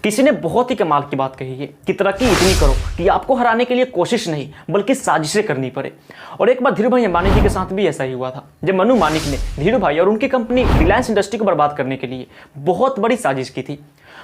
किसी ने बहुत ही कमाल की बात कही है कि तरक्की इतनी करो कि आपको हराने के लिए कोशिश नहीं बल्कि साजिशें करनी पड़े। और एक बार धीरू भाई अंबानी जी के साथ भी ऐसा ही हुआ था, जब मनु मानिक ने धीरू भाई और उनकी कंपनी रिलायंस इंडस्ट्री को बर्बाद करने के लिए बहुत बड़ी साजिश की थी।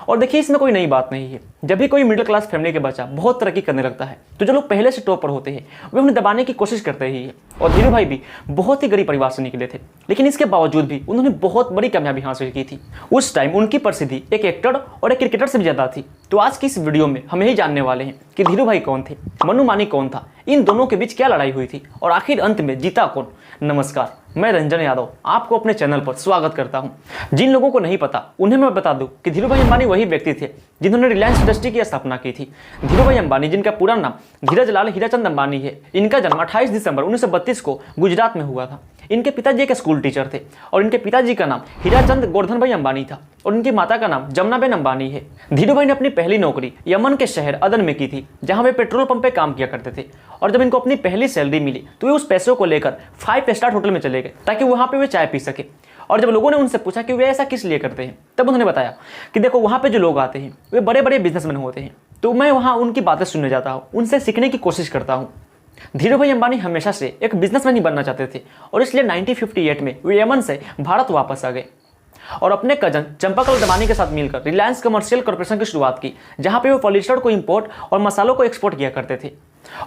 और देखिए, इसमें कोई नई बात नहीं है। जब भी कोई मिडिल क्लास फैमिली के बच्चा बहुत तरक्की करने लगता है तो जो लोग पहले से टॉप पर होते हैं वे उन्हें दबाने की कोशिश करते ही है। और धीरू भाई भी बहुत ही गरीब परिवार से निकले थे, लेकिन इसके बावजूद भी उन्होंने बहुत बड़ी कामयाबी हासिल की थी। उस टाइम उनकी प्रसिद्धि एक एक्टर और एक क्रिकेटर से भी ज्यादा थी। तो आज की इस वीडियो में हम यही जानने वाले हैं कि धीरू भाई कौन थे, मनु मानिक कौन था, इन दोनों के बीच क्या लड़ाई हुई थी और आखिर अंत में जीता कौन। नमस्कार, मैं रंजन यादव आपको अपने चैनल पर स्वागत करता हूं। जिन लोगों को नहीं पता उन्हें मैं बता दूं कि धीरू भाई अंबानी वही व्यक्ति थे जिन्होंने रिलायंस इंडस्ट्री की स्थापना की थी। धीरू भाई अंबानी, जिनका पूरा नाम धीरज लाल हीराचंद अंबानी है, इनका जन्म 28 दिसंबर 1932 को गुजरात में हुआ था। इनके पिताजी एक स्कूल टीचर थे और इनके पिताजी का नाम हीराचंद गोवर्धन भाई अंबानी था और इनकी माता का नाम जमुनाबेन अंबानी है। धीरू भाई ने अपनी पहली नौकरी यमन के शहर अदन में की थी, जहां वे पेट्रोल पंप पे काम किया करते थे। और जब इनको अपनी पहली सैलरी मिली तो वे उस पैसों को लेकर 5 स्टार होटल में चले गए ताकि वहां पे वे चाय पी सके। और जब लोगों ने उनसे पूछा कि वे ऐसा किस लिए करते हैं, तब उन्होंने बताया कि देखो, वहां पे जो लोग आते हैं वे बड़े बड़े बिजनेसमैन होते हैं, तो मैं वहां उनकी बातें सुनने जाता हूँ, उनसे सीखने की कोशिश करता हूँ। धीरू भाई अंबानी हमेशा से एक बिजनेसमैन ही बनना चाहते थे और इसलिए 1958 में वे यमन से भारत वापस आ गए और अपने कजन चंपाकल दमानी के साथ मिलकर रिलायंस कमर्शियल कॉर्पोरेशन की शुरुआत की, जहां पे वो पॉलिएस्टर को इंपोर्ट और मसालों को एक्सपोर्ट किया करते थे।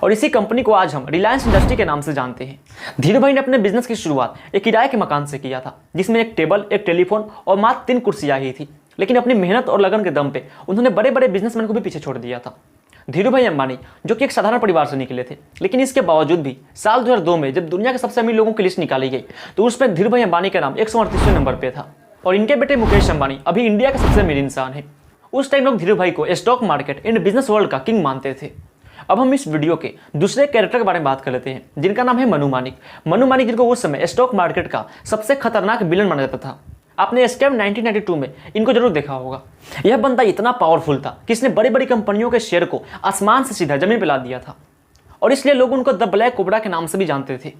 और इसी कंपनी को आज हम रिलायंस इंडस्ट्री के नाम से जानते हैं। धीरू भाई ने अपने बिजनेस की शुरुआत एक किराए के मकान से किया था, जिसमें एक टेबल, एक टेलीफोन और मात्र 3 कुर्सियां ही थी। लेकिन अपनी मेहनत और लगन के दम पे उन्होंने बड़े बड़े बिजनेसमैन को भी पीछे छोड़ दिया था। धीरू भाई अंबानी, जो कि एक साधारण परिवार से निकले थे, लेकिन इसके बावजूद भी साल 2002 में जब दुनिया के सबसे अमीर लोगों की लिस्ट निकाली गई तो उसमें धीरू भाई अंबानी का नाम 138वें नंबर पे था। और इनके बेटे मुकेश अंबानी अभी इंडिया के सबसे अमीर इंसान है। उस टाइम लोग धीरू भाई को stock market and business world का किंग मानते थे। अब हम इस वीडियो के दूसरे कैरेक्टर के बारे में बात कर लेते हैं, जिनका नाम है मनु मानिक। मनु मानिक, जिनको उस समय स्टॉक मार्केट का सबसे खतरनाक विलन माना जाता था। आपने स्कैम 1992 में इनको जरूर देखा होगा। यह बंदा इतना पावरफुल था कि इसने बड़ी बड़ी कंपनियों के शेयर को आसमान से सीधा जमीन पर ला दिया था और इसलिए लोग उनको द ब्लैक कोबरा के नाम से भी जानते थे।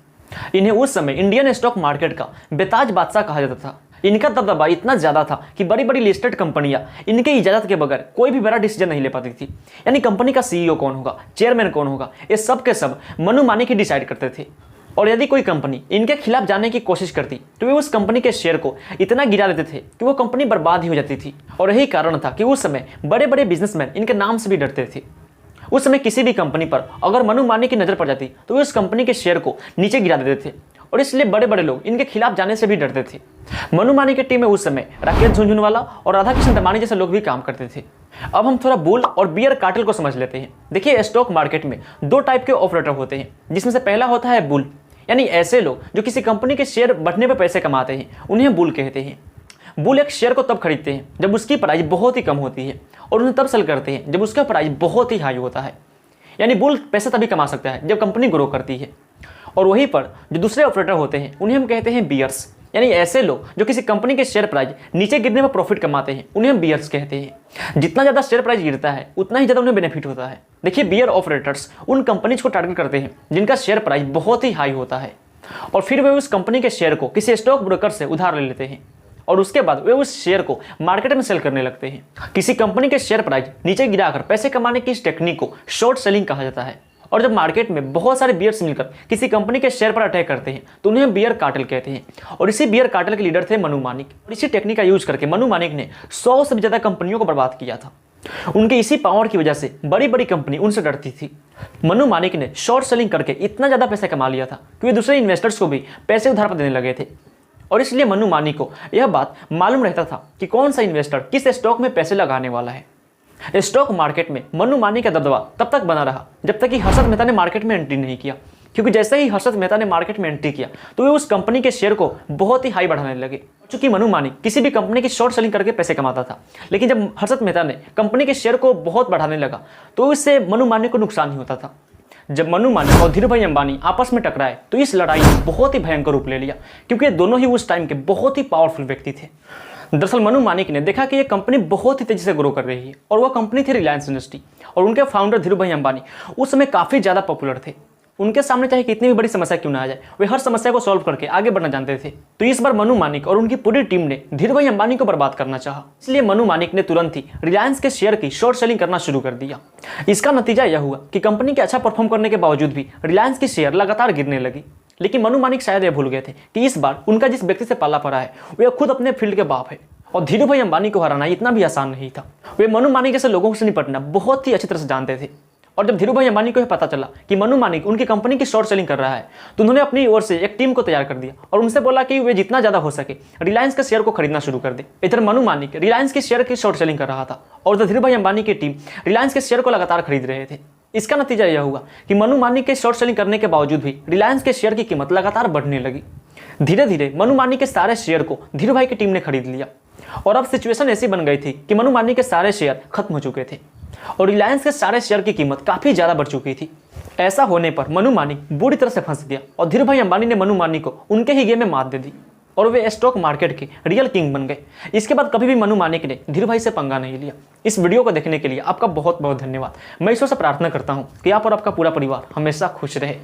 इन्हें उस समय इंडियन स्टॉक मार्केट का बेताज बादशाह कहा जाता था। इनका दबदबा इतना ज्यादा था कि बड़ी बड़ी लिस्टेड कंपनियां इनके इजाजत के बगैर कोई भी बड़ा डिसीजन नहीं ले पाती थी। यानी कंपनी का सीईओ कौन होगा, चेयरमैन कौन होगा, ये सब के सब मनु मानिक ही डिसाइड करते थे। और यदि कोई कंपनी इनके खिलाफ जाने की कोशिश करती तो वे उस कंपनी के शेयर को इतना गिरा देते थे कि वो कंपनी बर्बाद ही हो जाती थी। और यही कारण था कि उस समय बड़े बड़े बिजनेसमैन इनके नाम से भी डरते थे। उस समय किसी भी कंपनी पर अगर मनु मानिक की नजर पड़ जाती तो वे उस कंपनी के शेयर को नीचे गिरा देते थे और इसलिए बड़े बड़े लोग इनके खिलाफ जाने से भी डरते थे। मनु मानिक की टीम में उस समय राकेश झुनझुनवाला और राधा किशन दमानी जैसे लोग भी काम करते थे। अब हम थोड़ा बुल और बियर कार्टेल को समझ लेते हैं। देखिए, स्टॉक मार्केट में 2 टाइप के ऑपरेटर होते हैं, जिसमें से पहला होता है बुल, यानी ऐसे लोग जो किसी कंपनी के शेयर बढ़ने पर पैसे कमाते हैं, उन्हें बुल कहते हैं। बुल एक शेयर को तब खरीदते हैं जब उसकी प्राइस बहुत ही कम होती है और उन्हें तब सेल करते हैं जब उसका प्राइस बहुत ही हाई होता है। यानी बुल पैसा तभी कमा सकता है जब कंपनी ग्रो करती है। और वहीं पर जो दूसरे ऑपरेटर होते हैं उन्हें हम कहते हैं बियर्स, यानी ऐसे लोग जो किसी कंपनी के शेयर प्राइस नीचे गिरने में प्रॉफिट कमाते हैं, उन्हें हम बियर्स कहते हैं। जितना ज़्यादा शेयर प्राइस गिरता है उतना ही ज़्यादा उन्हें बेनिफिट होता है। देखिए, बियर ऑपरेटर्स उन कंपनीज को टारगेट करते हैं जिनका शेयर प्राइस बहुत ही हाई होता है और फिर वे उस कंपनी के शेयर को किसी स्टॉक ब्रोकर से उधार ले लेते हैं और उसके बाद वे उस शेयर को मार्केट में सेल करने लगते हैं। किसी कंपनी के शेयर प्राइस नीचे गिराकर पैसे कमाने की इस टेक्निक को शॉर्ट सेलिंग कहा जाता है। और जब मार्केट में बहुत सारे बियर्स मिलकर किसी कंपनी के शेयर पर अटैक करते हैं तो उन्हें बियर कार्टेल कहते हैं। और इसी बियर कार्टेल के लीडर थे मनु मानिक। और इसी टेक्निक का यूज करके मनु मानिक ने 100 से भी ज्यादा कंपनियों को बर्बाद किया था। उनके इसी पावर की वजह से बड़ी बड़ी कंपनी उनसे डरती थी। मनु मानिक ने शॉर्ट सेलिंग करके इतना ज्यादा पैसा कमा लिया था कि वे दूसरे इन्वेस्टर्स को भी पैसे उधार पर देने लगे थे। और इसलिए मनु मानिक को यह बात मालूम रहता था कि कौन सा इन्वेस्टर किस स्टॉक में पैसे लगाने वाला है। स्टॉक मार्केट में मनु मानिक का दबदबा तब तक बना रहा जब तक कि हर्षद मेहता ने मार्केट में एंट्री नहीं किया, क्योंकि जैसे ही हर्षद मेहता ने मार्केट में एंट्री किया तो वे उस कंपनी के शेयर को बहुत ही हाई बढ़ाने लगे। चूंकि मनु मानिक किसी भी कंपनी की शॉर्ट सेलिंग करके पैसे कमाता था, लेकिन जब हर्षद मेहता ने कंपनी के शेयर को बहुत बढ़ाने लगा तो इससे मनु मानिक को नुकसान ही होता था। जब मनु मानिक और धीरू भाई अंबानी आपस में टकराए तो इस लड़ाई ने बहुत ही भयंकर रूप ले लिया, क्योंकि ये दोनों ही उस टाइम के बहुत ही पावरफुल व्यक्ति थे। दरअसल मनु मानिक ने देखा कि ये कंपनी बहुत ही तेजी से ग्रो कर रही है और वह कंपनी थी रिलायंस इंडस्ट्री और उनके फाउंडर धीरू भाई अंबानी उस समय काफ़ी ज़्यादा पॉपुलर थे। उनके सामने चाहे कितनी भी बड़ी समस्या क्यों ना आ जाए, वे हर समस्या को सॉल्व करके आगे बढ़ना जानते थे। तो इस बार मनु मानिक और उनकी पूरी टीम ने धीरू भाई अंबानी को बर्बाद करना चाहा। इसलिए मनु मानिक ने तुरंत ही रिलायंस के शेयर की शॉर्ट सेलिंग करना शुरू कर दिया। इसका नतीजा यह हुआ कि कंपनी के अच्छा परफॉर्म करने के बावजूद भी रिलायंस की शेयर लगातार गिरने लगी। लेकिन मनु मानिक शायद ये भूल गए थे कि इस बार उनका जिस व्यक्ति से पाला पड़ा है वे खुद अपने फील्ड के बाप है, और धीरू भाई अंबानी को हराना इतना भी आसान नहीं था। वे मनु मानिक जैसे लोगों से निपटना बहुत ही अच्छी तरह से जानते थे। और जब धीरू भाई अंबानी को यह पता चला कि मनु मानिक उनकी कंपनी की शॉर्ट सेलिंग कर रहा है, तो उन्होंने अपनी ओर से एक टीम को तैयार कर दिया और उनसे बोला कि वे जितना ज्यादा हो सके रिलायंस के शेयर को खरीदना शुरू कर दे। इधर मनु मानिक रिलायंस के शेयर की शॉर्ट सेलिंग कर रहा था और उधर धीरू भाई अंबानी की टीम रिलायंस के शेयर को लगातार खरीद रहे थे। इसका नतीजा यह हुआ कि मनु मानिक के शॉर्ट सेलिंग करने के बावजूद भी रिलायंस के शेयर की कीमत लगातार बढ़ने लगी। धीरे धीरे मनु मानिक के सारे शेयर को धीरू भाई की टीम ने खरीद लिया और अब सिचुएशन ऐसी बन गई थी कि मनु मानिक के सारे शेयर खत्म हो चुके थे और रिलायंस के सारे शेयर की कीमत काफी ज्यादा बढ़ चुकी थी। ऐसा होने पर मनु मानिक बुरी तरह से फंस गया और धीरू भाई अंबानी ने मनु मानिक को उनके ही गेम में मात दे दी और वे स्टॉक मार्केट के रियल किंग बन गए। इसके बाद कभी भी मनु मानिक ने धीरू भाई से पंगा नहीं लिया। इस वीडियो को देखने के लिए आपका बहुत बहुत धन्यवाद। मैं ईश्वर से प्रार्थना करता हूँ कि आप और आपका पूरा परिवार हमेशा खुश रहे।